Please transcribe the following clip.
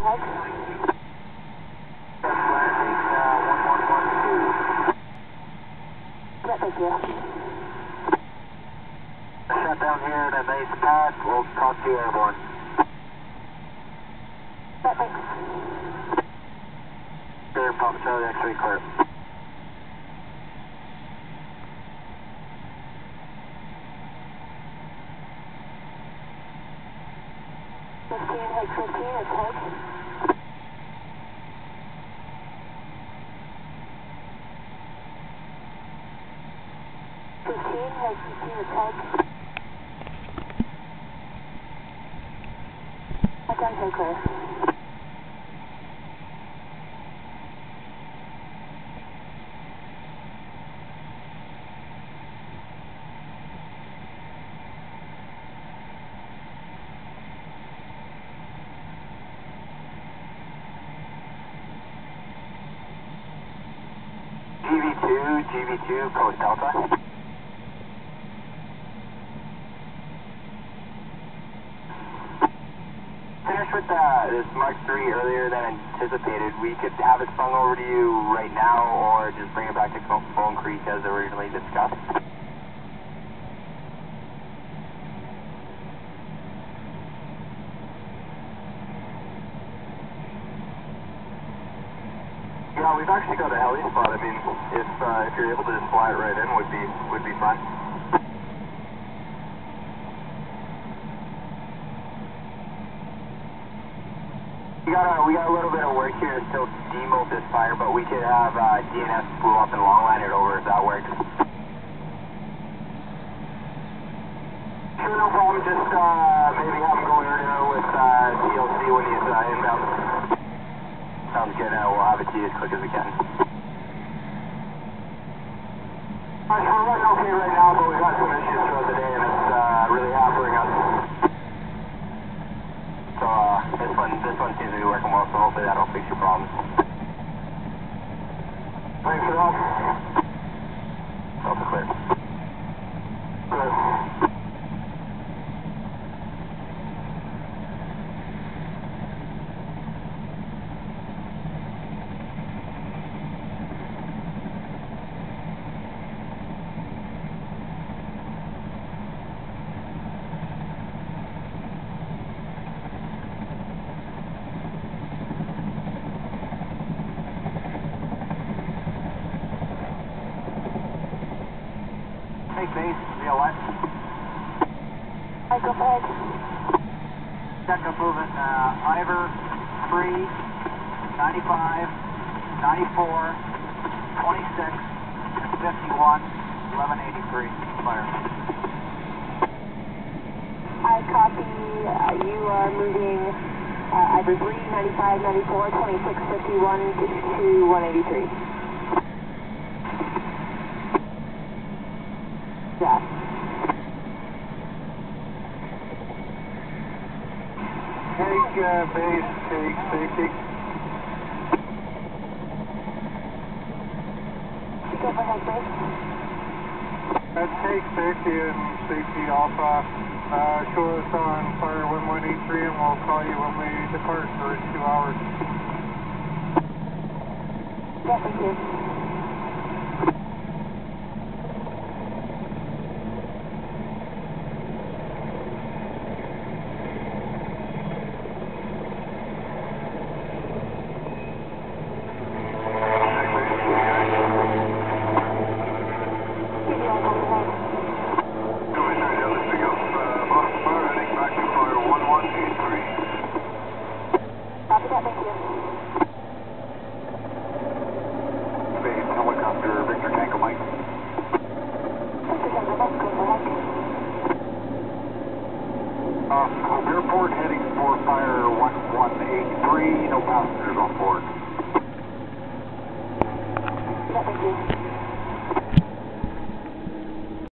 Thank you. Shut down here at a base pad. We'll talk to you airborne. Thanks. Clear, Papa Charlie, X-ray clear. Hex 15, it's Hex. 15, Hex 15, it's Hex. Okay, clear. GV2, Coast Delta. Finished with this Mark 3 earlier than anticipated. We could have it sprung over to you right now or just bring it back to Bone Creek as originally discussed. Yeah, we've actually got a heli spot. I mean, if you're able to just fly it right in, would be fine. We got a little bit of work here to still demote this fire, but we could have DNS spool up and longline it over if that works. Sure, no problem. Just maybe have him go in there with TLC when he's inbound. Sounds good. We'll have it to you as quick as we can. We're running okay right now, but we've got some issues throughout the day, and it's really hampering us. So this one seems to be working well, so hopefully that'll fix your problems. Thanks for the help. Delta clear. Clear. Base, via what? I go ahead. Check up moving, Ivor, 3, 95, 94, 26, and 51, 1183, fire. I copy, you are moving Ivor 3, 95, 94, 26, 51 to 183. Yeah. Take base, take safety. Go ahead, base. Take safety and safety alpha. Show us on fire 1183 and we'll call you when we depart for 2 hours. Yeah, thank you. Copy that, thank you. Base, helicopter, Victor Tango Mike. Victor Tango Mike, go ahead. Hope Airport heading for fire 1183, no passengers on board. Yeah, thank you.